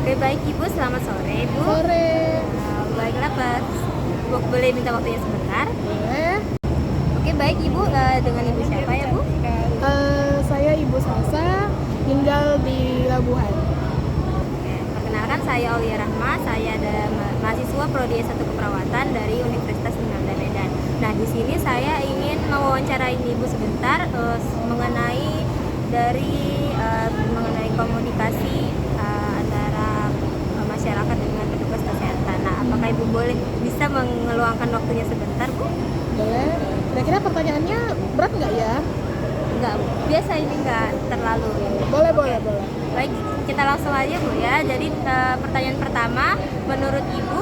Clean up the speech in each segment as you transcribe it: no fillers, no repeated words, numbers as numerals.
Oke, baik Ibu, selamat sore Ibu. Sore. Baiklah Pak, boleh minta waktunya sebentar? Boleh. Oke, baik Ibu, dengan Ibu siapa ya Bu? Saya Ibu Salsa, tinggal di Labuhan. Oke, perkenalkan saya Aulia Rahma, saya adalah mahasiswa Prodi S1 Keperawatan dari Universitas Indonesia Medan. Nah, di sini saya ingin mewawancarai Ibu sebentar mengenai komunikasi antara masyarakat dengan petugas kesehatan. Nah, apakah Ibu boleh bisa mengeluangkan waktunya sebentar, Bu? Boleh. Kira-kira pertanyaannya berat nggak ya? Enggak, biasa ini enggak terlalu ini. Boleh. Baik, kita langsung aja Bu ya. Jadi pertanyaan pertama, menurut Ibu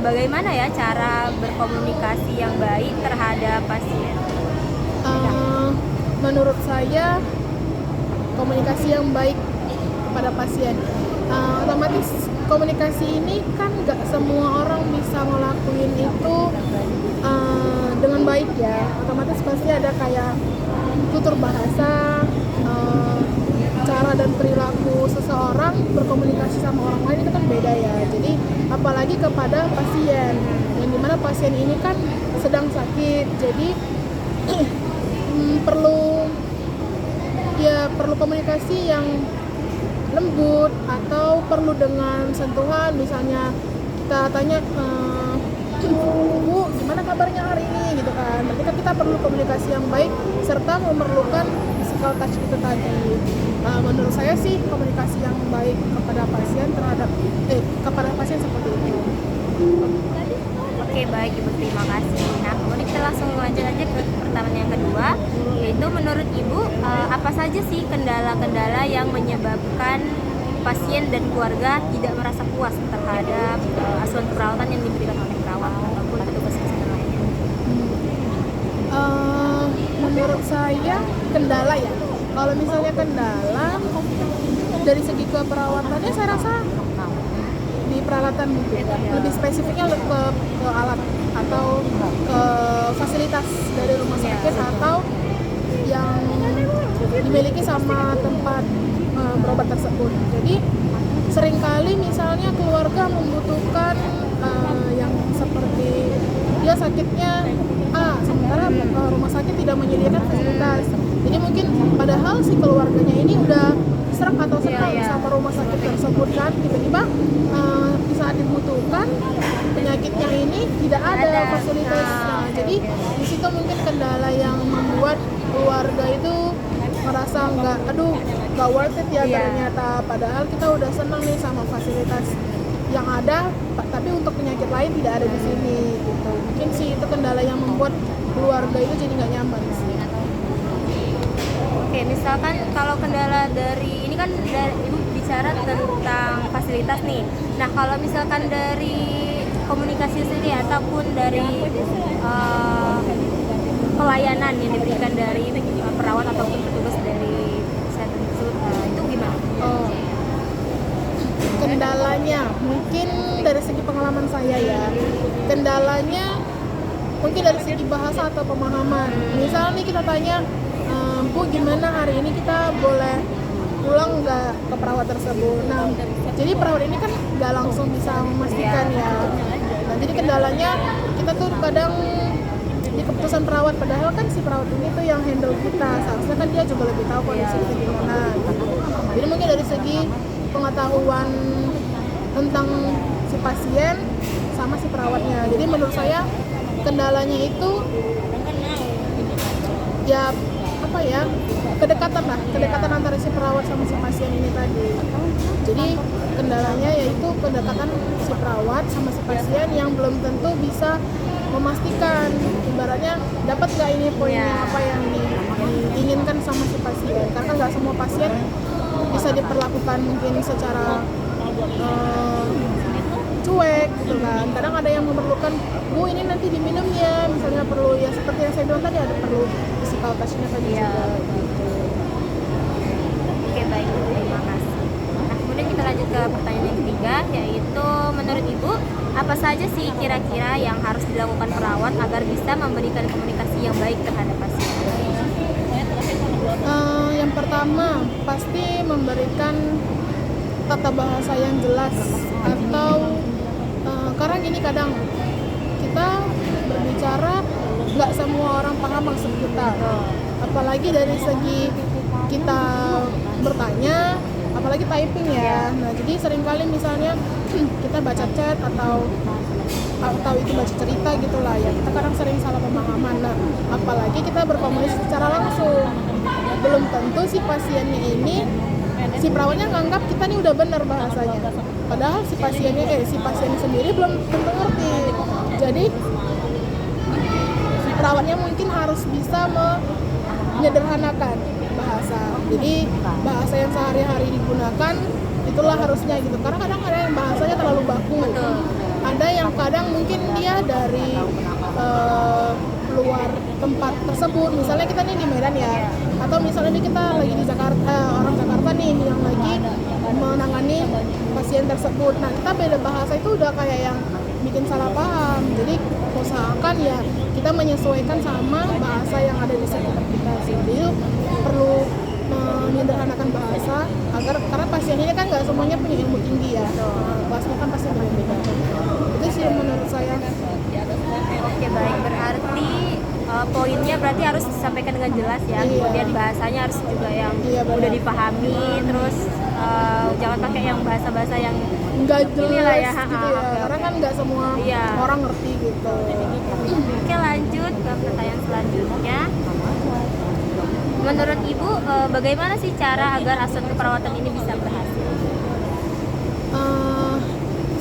bagaimana ya cara berkomunikasi yang baik terhadap pasien? Menurut saya komunikasi yang baik kepada pasien. Otomatis komunikasi ini kan nggak semua orang bisa ngelakuin itu dengan baik ya. Otomatis pasti ada kayak tutur bahasa, cara dan perilaku seseorang berkomunikasi sama orang lain itu kan beda ya. Jadi apalagi kepada pasien, yang dimana pasien ini kan sedang sakit, jadi perlu komunikasi yang lembut atau perlu dengan sentuhan. Misalnya kita tanya, Bu, gimana kabarnya hari ini gitu kan. Berarti kan kita perlu komunikasi yang baik serta memerlukan physical touch itu tadi. Menurut saya sih komunikasi yang baik kepada pasien kepada pasien seperti itu. Oke, baik Ibu, terima kasih. Nah, kemudian kita langsung lanjut aja ke pertanyaan yang kedua, yaitu menurut Ibu apa saja sih kendala-kendala yang menyebabkan pasien dan keluarga tidak merasa puas terhadap asuhan keperawatan yang diberikan oleh perawat ataupun petugas kesehatan lainnya? Menurut saya kendala ya. Kalau misalnya kendala dari segi keperawatannya, saya rasa di peralatan mungkin lebih spesifiknya ke alat atau ke fasilitas dari rumah sakit atau yang dimiliki sama tempat berobat tersebut. Jadi seringkali misalnya keluarga membutuhkan yang seperti dia sakitnya sementara rumah sakit tidak menyediakan fasilitas. Jadi mungkin padahal si keluarganya ini udah serak atau senang sama rumah sakit tersebut kan, tiba-tiba di saat dibutuhkan penyakitnya ini tidak ada fasilitas. Jadi di situ mungkin kendala yang membuat keluarga itu merasa nggak worth it ya ternyata. Padahal kita udah senang nih sama fasilitas yang ada, tapi untuk penyakit lain tidak ada di sini gitu. Mungkin sih itu kendala yang membuat keluarga itu jadi nggak nyaman sih. Oke, misalkan kalau kendala dari ini kan Ibu bicara tentang fasilitas nih. Nah, kalau misalkan dari komunikasi sendiri ataupun dari pelayanan yang diberikan dari perawat ataupun petugas dari kesehatan tersebut, itu gimana? Kendalanya mungkin dari segi pengalaman saya ya, kendalanya mungkin dari segi bahasa atau pemahaman. Misal nih kita tanya, Bu, gimana hari ini kita boleh pulang nggak ke perawat tersebut. Nah, jadi perawat ini kan nggak langsung bisa memastikan ya. Nah, jadi kendalanya kita tuh kadang di keputusan perawat, padahal kan si perawat ini tuh yang handle kita, seharusnya kan dia juga lebih tahu kondisi kita gimana gitu. Jadi mungkin dari segi pengetahuan tentang si pasien sama si perawatnya. Jadi menurut saya kendalanya itu ya kedekatan antara si perawat sama si pasien ini tadi. Jadi kendalanya yaitu kedekatan si perawat sama si pasien yang belum tentu bisa memastikan ibaratnya dapat nggak ini poinnya apa yang diinginkan sama si pasien, karena nggak semua pasien bisa diperlakukan mungkin secara cuek gitu kan. Kadang ada yang memerlukan, Bu ini nanti diminum ya, misalnya perlu ya seperti yang saya bilang tadi, ada perlu physical touch-nya tadi juga gitu. Oke, baik, terima kasih. Nah, kemudian kita lanjut ke pertanyaan yang ketiga, yaitu menurut Ibu apa saja sih kira-kira yang harus dilakukan perawat agar bisa memberikan komunikasi yang baik terhadap pasien? Yang pertama pasti memberikan tata bahasa yang jelas atau karena gini kadang kita berbicara nggak semua orang paham maksud kita, apalagi dari segi kita bertanya, apalagi typing ya. Nah jadi seringkali misalnya kita baca chat atau itu baca cerita gitulah ya, kita kadang sering salah pemahaman. Nah apalagi kita berkomunikasi secara langsung, belum tentu si pasiennya ini, si perawatnya nganggap kita nih udah benar bahasanya, padahal si pasiennya sendiri belum tentu ngerti. Jadi si perawatnya mungkin harus bisa menyederhanakan bahasa. Jadi bahasa yang sehari-hari digunakan itulah harusnya gitu, karena kadang ada yang bahasanya terlalu baku. Ada yang kadang mungkin dia dari luar tempat tersebut, misalnya kita nih di Medan ya, atau misalnya nih kita lagi di Jakarta, orang Jakarta nih yang lagi menangani pasien tersebut. Nah kita beda bahasa itu udah kayak yang bikin salah paham. Jadi usahakan ya kita menyesuaikan sama bahasa yang ada di sekitar kita. Jadi perlu menyederhanakan bahasa agar, karena pasien ini kan nggak semuanya punya ilmu tinggi ya, kelasnya kan pasti berbeda. Itu sih menurut saya. Oke baik, berarti poinnya berarti harus disampaikan dengan jelas ya. Kemudian bahasanya harus juga yang mudah dipahami, terus jangan pakai yang bahasa-bahasa yang nggak jelas ya, gitu ya, karena kan nggak semua orang ngerti gitu. Oke lanjut ke pertanyaan selanjutnya. Menurut Ibu, bagaimana sih cara agar asuhan keperawatan ini bisa berhasil?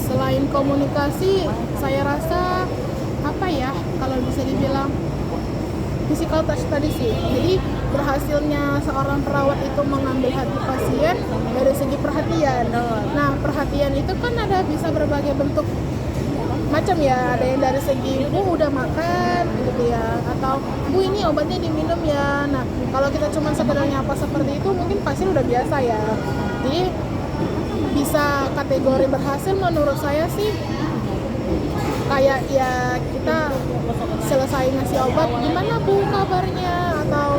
Selain komunikasi, saya rasa apa ya, kalau bisa dibilang physical touch tadi sih. Jadi berhasilnya seorang perawat itu mengambil hati pasien dari segi perhatian. Nah perhatian itu kan ada bisa berbagai bentuk macam ya, ada yang dari segi Bu udah makan gitu ya, atau Bu ini obatnya diminum ya. Nah kalau kita cuma sekedar nyapa seperti itu mungkin pasien udah biasa ya. Jadi bisa kategori berhasil menurut saya sih kayak ya kita selesai ngasih obat, gimana Bu kabarnya, atau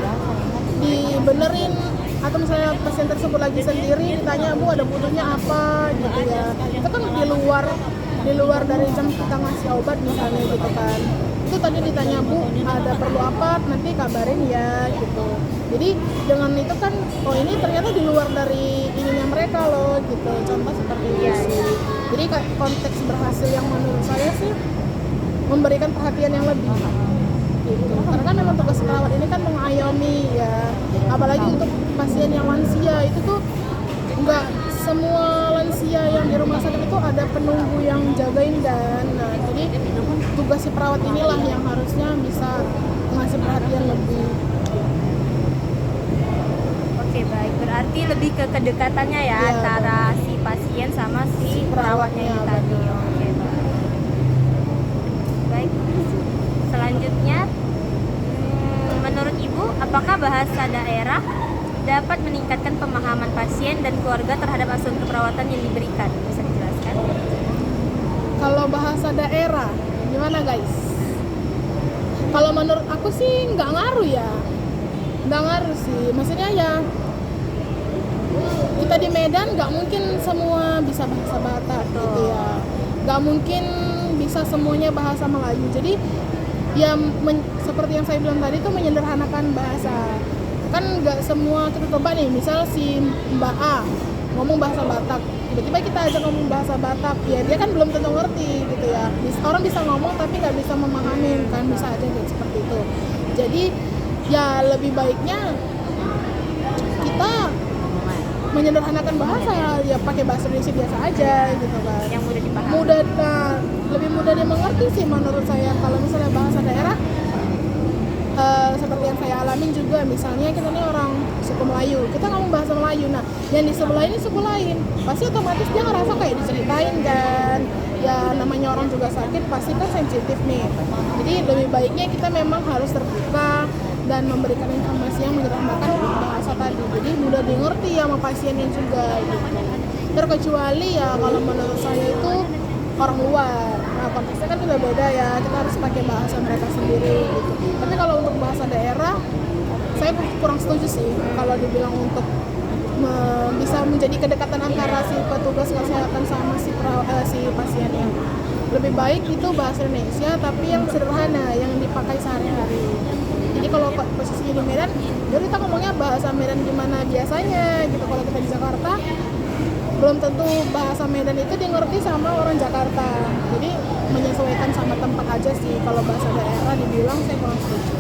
dibenerin, atau misalnya pasien tersebut lagi sendiri ditanya Bu ada butuhnya apa gitu ya. Itu kan di luar dari jam kita ngasih obat misalnya gitu kan. Itu tadi ditanya Bu ada perlu apa, nanti kabarin ya gitu. Jadi dengan itu kan oh ini ternyata di luar dari ininya mereka loh gitu. Contoh seperti itu sih. Jadi konteks berhasil yang menurut saya sih memberikan perhatian yang lebih gitu. Karena kan memang tugas perawat ini kan mengayomi ya, apalagi untuk pasien yang lansia itu tuh nggak semua lansia yang di rumah sakit itu ada penunggu yang jagain dan nah, jadi tugas si perawat inilah yang harusnya bisa ngasih perhatian lebih. Oke baik, berarti lebih ke kedekatannya ya, antara si pasien sama si perawatnya itu tadi. Oke baik. Selanjutnya, menurut Ibu, apakah bahasa daerah dapat meningkatkan pemahaman pasien dan keluarga terhadap asuhan keperawatan yang diberikan? Bisa dijelaskan? Kalau bahasa daerah, gimana guys? Kalau menurut aku sih nggak ngaruh ya. Nggak ngaruh sih, maksudnya ya kita di Medan nggak mungkin semua bisa bahasa Batak gitu ya. Nggak mungkin bisa semuanya bahasa Melayu. Jadi ya seperti yang saya bilang tadi itu menyederhanakan bahasa. Kan nggak semua kita coba nih, misal si Mbak A ngomong bahasa Batak, tiba-tiba kita ajak ngomong bahasa Batak, ya dia kan belum tentu ngerti gitu ya. Orang bisa ngomong tapi nggak bisa memahami kan, bisa aja gitu, seperti itu. Jadi ya lebih baiknya kita menyederhanakan bahasa ya pakai bahasa Indonesia biasa aja gitu kan. Yang mudah dipahami. Lebih mudah dimengerti sih menurut saya. Kalau misalnya bahasa daerah seperti yang saya alamin juga, misalnya kita nih orang suku Melayu, kita ngomong bahasa Melayu, nah yang di sebelah ini suku lain, pasti otomatis dia ngerasa kayak diceritain kan, ya namanya orang juga sakit pasti kan sensitif nih. Jadi lebih baiknya kita memang harus terbuka dan memberikan informasi yang menyederhanakan bahasa tadi, jadi mudah dimengerti sama pasiennya juga gitu. Terkecuali ya kalau menurut saya itu orang luar, nah konteksnya kan udah beda ya, kita harus pakai bahasa mereka sendiri gitu. Tapi kalau untuk bahasa daerah, saya kurang setuju sih kalau dibilang untuk bisa menjadi kedekatan antara si petugas kesehatan sama si pasiennya. Lebih baik itu bahasa Indonesia tapi yang sederhana yang dipakai sehari-hari. Jadi kalau posisinya di Medan, jadi kita ngomongnya bahasa Medan gimana biasanya gitu. Kalau kita di Jakarta, belum tentu bahasa Medan itu dimengerti sama orang Jakarta. Jadi menyesuaikan sama tempat aja sih. Kalau bahasa daerah dibilang saya kurang setuju.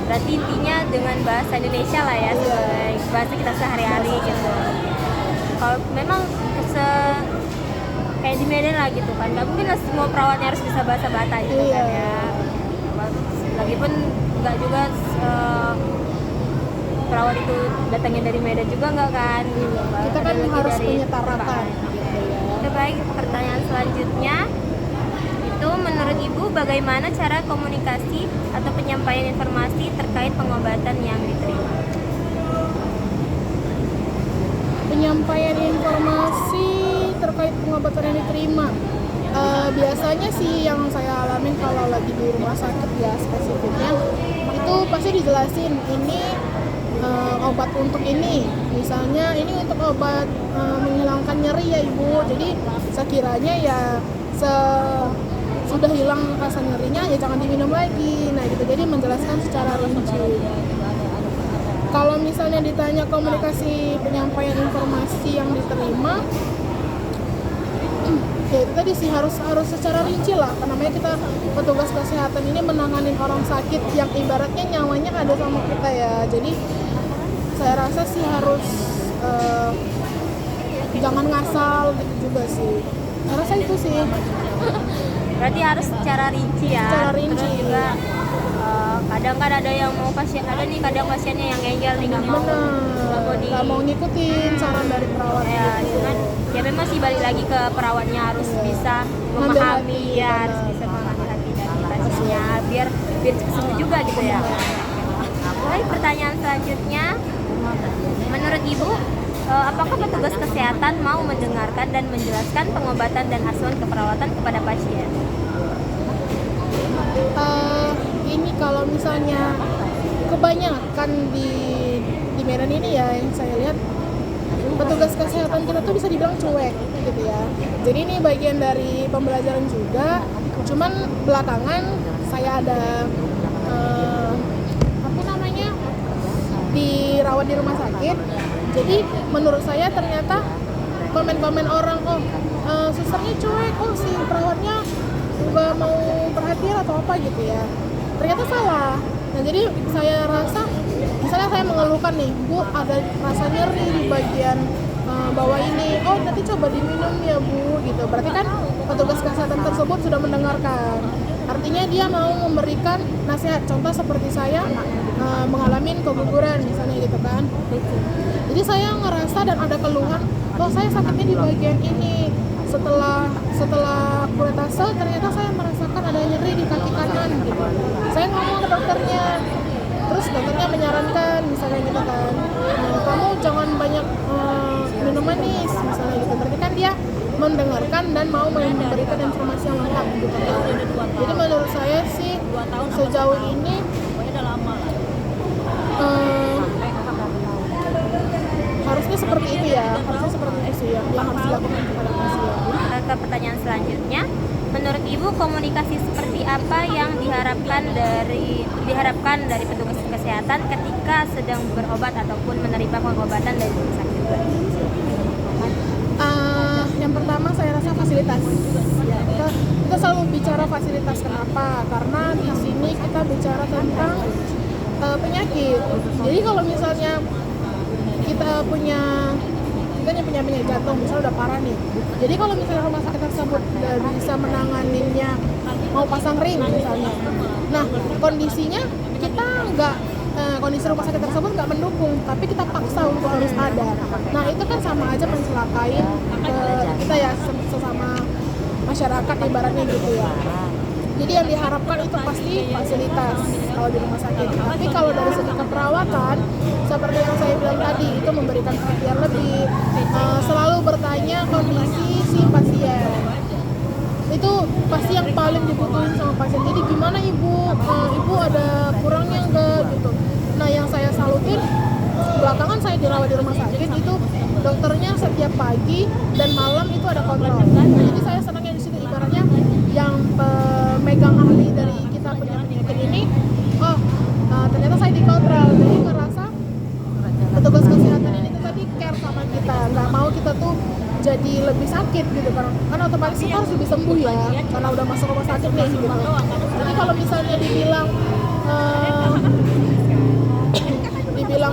Berarti intinya dengan bahasa Indonesia lah ya, sebagai bahasa kita sehari-hari gitu. Kalau memang kayak di Medan lah gitu kan, nggak mungkin lah semua perawatnya harus bisa bahasa Batak gitu kan ya. Lagipun nggak juga perawat itu datangnya dari Medan juga nggak kan. Kita kan harus menyetarakan gitu ya. Oke, baik, pertanyaan selanjutnya itu menurut Ibu bagaimana cara komunikasi atau penyampaian informasi terkait pengobatan yang diterima? Penyampaian informasi terkait pengobatan yang diterima, biasanya sih yang saya alamin kalau lagi di rumah sakit ya spesifiknya itu pasti dijelasin ini obat untuk ini, misalnya ini untuk obat menghilangkan nyeri ya Ibu. Jadi sekiranya ya sudah hilang rasa nyerinya ya jangan diminum lagi. Nah gitu, jadi menjelaskan secara rinci. Kalau misalnya ditanya komunikasi penyampaian informasi yang diterima, ya itu tadi sih harus secara rinci lah. Karena namanya kita petugas kesehatan ini menangani orang sakit yang ibaratnya nyawanya ada sama kita ya. Jadi saya rasa sih harus jangan ngasal gitu juga sih. Saya rasa itu sih. Berarti harus secara rinci ya. Secara rinci. Terus juga kadang kan ada yang mau kadang pasiennya yang ngeyel nih nggak mau ngikutin saran dari perawat ya, gitu. cuman ya memang sih balik lagi ke perawatnya harus bisa memahami ya, harus bisa memahami hati dari pasiennya biar cepat sembuh juga gitu ya. Baik, pertanyaan selanjutnya, menurut Ibu apakah petugas kesehatan mau mendengarkan dan menjelaskan pengobatan dan asuhan keperawatan kepada pasien? Ini kalau misalnya kebanyakan di Medan ini ya yang saya lihat petugas kesehatan kita tuh bisa dibilang cuek gitu ya. Jadi ini bagian dari pembelajaran juga. Cuman belakangan saya ada dirawat di rumah sakit. Jadi menurut saya ternyata komen-komen orang susternya cuek, si perawatnya nggak mau perhatian atau apa gitu ya. Ternyata salah. Nah jadi saya rasa, misalnya saya mengeluhkan nih, Bu ada rasa nyeri di bagian bawah ini, nanti coba diminum ya Bu gitu. Berarti kan petugas kesehatan tersebut sudah mendengarkan. Artinya dia mau memberikan nasihat. Contoh seperti saya mengalami keguguran misalnya gitu kan. Jadi saya ngerasa dan ada keluhan, saya sakitnya di bagian ini. Setelah kuretase ternyata saya merasakan ada nyeri di kaki kanan gitu. Saya ngomong ke dokternya, terus dokternya menyarankan misalnya gitu kan, kamu jangan banyak minum manis misalnya gitu. Berarti kan dia mendengarkan dan mau memberikan informasi yang lengkap gitu kan. Jadi menurut saya sih sejauh ini harusnya seperti itu ya, harusnya seperti itu sih yang harus dilakukan kepada pasien. Ke pertanyaan selanjutnya, menurut Ibu komunikasi seperti apa yang diharapkan dari petugas kesehatan ketika sedang berobat ataupun menerima pengobatan dari rumah sakit? Yang pertama saya rasa fasilitas. Kita selalu bicara fasilitas, kenapa? Karena di sini kita bicara tentang penyakit. Jadi kalau misalnya kita punya penyakit jantung, misalnya udah parah nih. Jadi kalau misalnya rumah sakit tersebut bisa menanganinya, mau pasang ring misalnya. Nah, kondisinya kita kondisi rumah sakit tersebut nggak mendukung, tapi kita paksa untuk harus ada. Nah, itu kan sama aja mencelakain kita ya, sesama masyarakat ibaratnya gitu ya. Jadi yang diharapkan itu pasti fasilitas kalau di rumah sakit. Tapi kalau dari segi keperawatan, seperti yang saya bilang tadi, itu memberikan perhatian lebih, selalu bertanya kondisi si pasien. Itu pasti yang paling dibutuhin sama pasien. Jadi gimana ibu ada kurangnya enggak gitu. Nah yang saya salutin belakangan saya dirawat di rumah sakit itu dokternya setiap pagi dan malam itu ada kontrol. Nah, jadi saya senangnya di situ ibaratnya yang pemegang ahli dari kita penyakit ini, ternyata saya dikontrol, jadi ngerasa petugas kesehatan ini tuh tadi care sama kita, nggak mau kita tuh jadi lebih sakit gitu kan otomatis kita harus lebih sembuh ya karena udah masuk rumah sakit nih gitu. Jadi kalau misalnya dibilang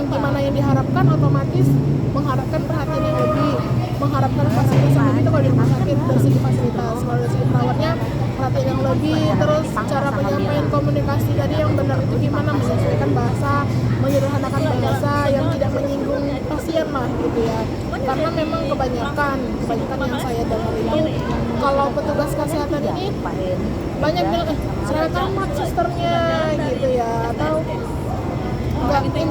gimana yang diharapkan, otomatis mengharapkan perhatian yang lebih, mengharapkan fasilitas yang lebih itu kalau di rumah sakit dari segi fasilitas, kalau dari segi perawatnya perhatian yang lebih, terus cara penyampaian komunikasi tadi yang benar itu gimana, menyesuaikan bahasa, menyederhanakan bahasa yang tidak menyinggung pasien lah gitu ya. Karena memang kebanyakan yang saya dengar itu kalau petugas kesehatan ini banyak bilang cerewet amat susternya gitu ya, atau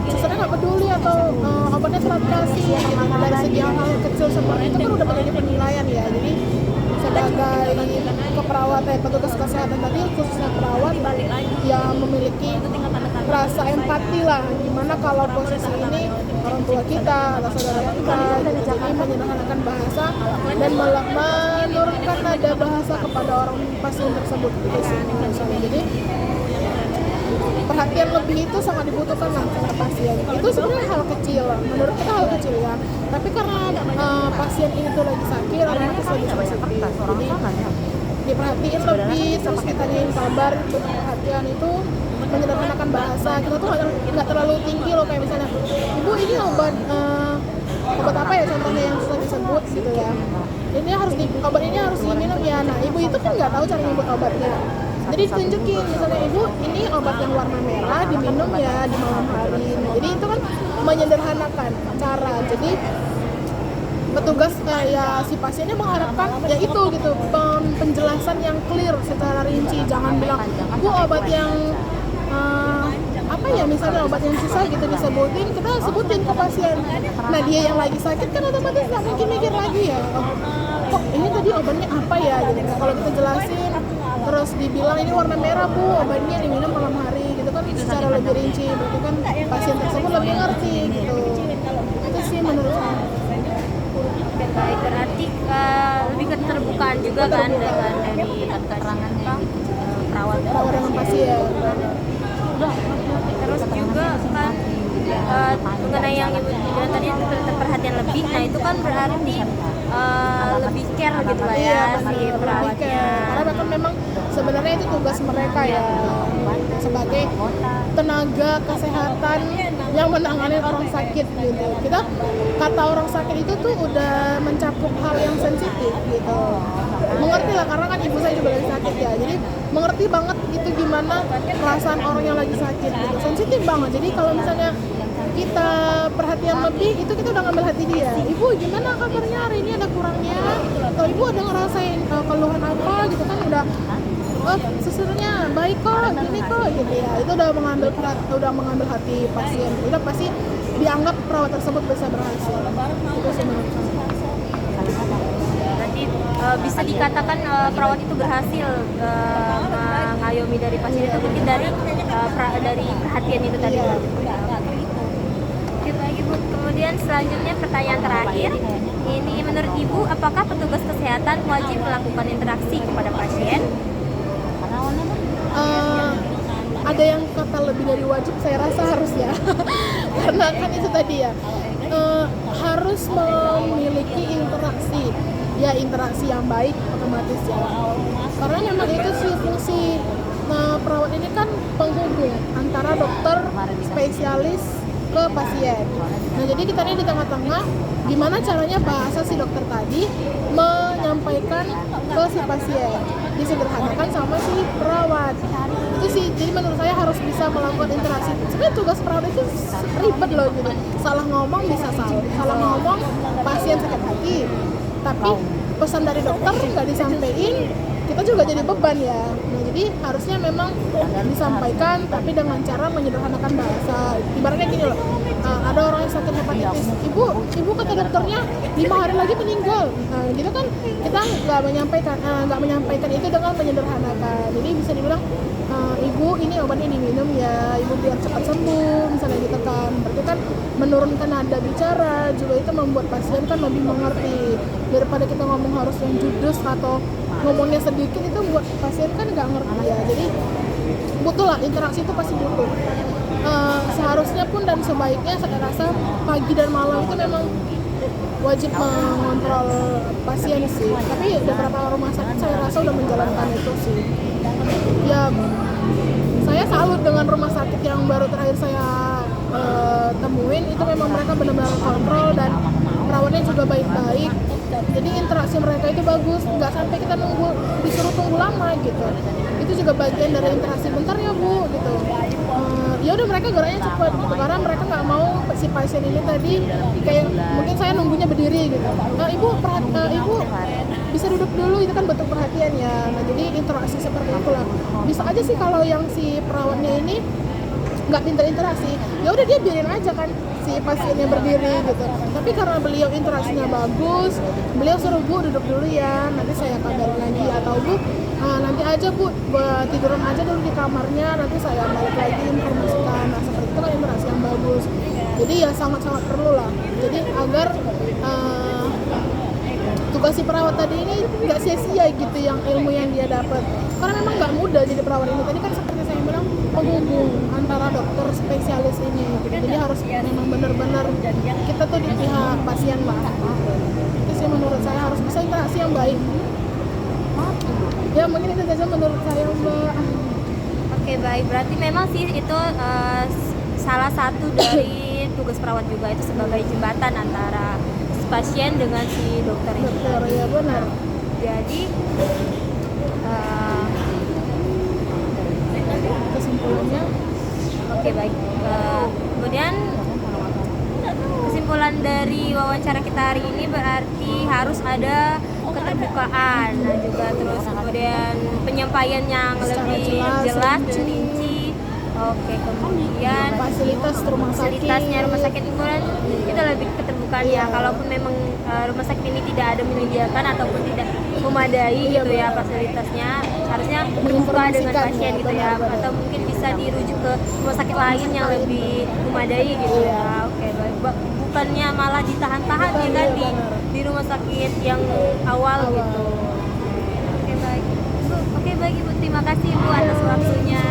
susternya nggak peduli, atau obatnya telat kasih gitu. Dari segi hal-hal kecil seperti itu kan udah menjadi penilaian ya. Jadi sebagai keperawatan petugas kesehatan tadi, khususnya perawat yang memiliki rasa empati lah, gimana kalau posisi ini orang tua kita atau saudara kita, jadi menyederhanakan bahasa dan menurunkan nada bahasa kepada orang pasien tersebut gitu sih misalnya. Jadi perhatian lebih itu sangat dibutuhkan lah sama pasien. Itu sebenarnya hal kecil, menurut kita hal kecil ya. Tapi karena pasien ini tuh lagi sakit, otomatis lagi sensitif. Jadi diperhatiin lebih, terus kita diin kabar, perhatian itu menyederhanakan bahasa. Kita tuh nggak terlalu tinggi loh, kayak misalnya, ibu ini obat apa ya contohnya yang sudah disebut gitu ya. Obat ini harus diminum ya. Nah ibu itu kan nggak tahu cara nyebut obatnya. Jadi ditunjukin misalnya, ibu ini obat yang warna merah diminum ya di malam hari. Nah, jadi itu kan menyederhanakan cara. Jadi petugas ya si pasiennya mengharapkan ya itu gitu, penjelasan yang clear secara rinci. Jangan bilang bu obat yang apa ya, misalnya obat yang susah gitu disebutin, kita sebutin ke pasien. Nah dia yang lagi sakit kan otomatis nggak mungkin mikir lagi ya, kok ini tadi obatnya apa ya gitu. Nah, kalau kita jelasin terus dibilang ini warna merah bu, obatnya diminum malam hari gitu kan secara lebih rinci, berarti kan pasien tersebut lebih ngerti gitu. Itu sih menurut saya. Baik, berarti lebih keterbukaan juga kan dengan dari keterangannya perawat dengan pasien. Terus juga kan mengenai yang ibu bilang tadi perhatian lebih, nah itu kan berarti lebih care gitu lah ya si perawatnya. Karena kan memang sebenarnya itu tugas mereka ya sebagai tenaga kesehatan yang menangani orang sakit gitu. Kita kata orang sakit itu tuh udah mencakup hal yang sensitif gitu. Mengerti lah karena kan ibu saya juga lagi sakit ya. Jadi mengerti banget itu gimana perasaan orang yang lagi sakit gitu. Sensitif banget. Jadi kalau misalnya kita perhatian lebih itu kita udah ngambil hati dia. Ibu gimana kabarnya hari ini, ada kurangnya? Atau ibu ada ngerasain keluhan apa gitu kan, udah susternya baik kok, gini kok gitu ya. Itu udah mengambil hati pasien. Udah pasti dianggap perawat tersebut bisa berhasil. Itu sih menurut saya. Berarti bisa dikatakan perawat itu berhasil mengayomi dari pasien itu mungkin dari perhatian itu tadi. Iya. Oke baik ibu. Kemudian selanjutnya pertanyaan terakhir. Ini menurut ibu apakah petugas kesehatan wajib melakukan interaksi kepada pasien? Ada yang kata lebih dari wajib, saya rasa harus ya. Karena kan itu tadi ya, harus memiliki interaksi yang baik otomatis ya. Karena memang itu sih fungsi perawat ini kan penghubung antara dokter spesialis ke pasien. Nah jadi kita ini di tengah-tengah, gimana caranya bahasa si dokter tadi menyampaikan ke si pasien, disederhanakan sama si perawat. Itu sih, jadi menurut saya harus bisa melakukan interaksi. Sebenarnya tugas perawat itu ribet loh gitu. Salah ngomong bisa salah ngomong pasien sakit hati. Tapi pesan dari dokter nggak disampaikan, kita juga jadi beban ya. Nah, jadi harusnya memang disampaikan tapi dengan cara menyederhanakan bahasa. Ibaratnya gini loh, ada orang yang sakit hepatitis, ibu kata dokternya 5 hari lagi meninggal. Nah, gitu kan kita nggak menyampaikan itu dengan menyederhanakan. Jadi bisa dibilang, ibu ini obat ini minum ya, ibu biar cepat sembuh, misalnya gitu kan. Berarti kan menurunkan nada bicara juga, itu membuat pasien kan lebih mengerti daripada kita ngomong harus yang judes atau ngomongnya sedikit, itu buat pasien kan nggak ngerti ya. Jadi butuh lah, interaksi itu pasti butuh. Seharusnya pun dan sebaiknya saya rasa pagi dan malam itu memang wajib mengontrol pasien sih, tapi beberapa rumah sakit saya rasa udah menjalankan itu sih ya. Saya salut dengan rumah sakit yang baru terakhir saya temuin, itu memang mereka benar-benar kontrol dan perawatnya juga baik-baik, jadi interaksi mereka itu bagus, nggak sampai kita disuruh tunggu lama gitu. Itu juga bagian dari interaksi, bentar ya bu gitu. Ya udah mereka geraknya cepat gitu, karena mereka nggak mau si pasien ini tadi kayak mungkin saya nunggunya berdiri gitu. Ibu bisa duduk dulu, itu kan bentuk perhatian ya. Nah, jadi interaksi seperti itulah. Bisa aja sih kalau yang si perawatnya ini nggak pintar interaksi, ya udah dia biarin aja kan si pasiennya berdiri gitu. Tapi karena beliau interaksinya bagus, beliau suruh bu duduk dulu ya, nanti saya kabarin lagi, atau bu nanti aja bu tiduran aja dulu di kamarnya, nanti saya balik lagi informasikan. Nah, seperti itu kan interaksi yang bagus. Jadi ya sangat-sangat perlu lah. Jadi agar tugas si perawat tadi ini nggak sia-sia gitu yang ilmu yang dia dapat, karena memang nggak mudah jadi perawat ini. Tadi kan seperti saya bilang, penghubung antara dokter spesialis ini gitu. Jadi harus memang benar-benar kita tuh di pihak pasien lah. Itu sih menurut saya, harus bisa interaksi yang baik ya. Mungkin itu saja menurut saya Mbak. Oke baik, berarti memang sih itu salah satu dari tugas perawat juga, itu sebagai jembatan antara pasien dengan si dokter ini. Dokter ya benar. Jadi kesimpulannya, oke baik. Kemudian kesimpulan dari wawancara kita hari ini berarti harus ada keterbukaan, nah juga terus kemudian penyampaian yang secara lebih jelas dan rinci. Oke, kemudian fasilitasnya rumah sakit kemudian itu lebih keterbukaan ya. Kalaupun memang rumah sakit ini tidak ada menyediakan ataupun tidak memadai gitu ya fasilitasnya, harusnya terbuka dengan pasien gitu ya, atau mungkin bisa dirujuk ke rumah sakit lain yang lebih memadai gitu ya. Oke baik, bukannya malah ditahan-tahan ya kan di rumah sakit yang awal gitu. Oke baik Ibu, terima kasih Ibu atas waktunya.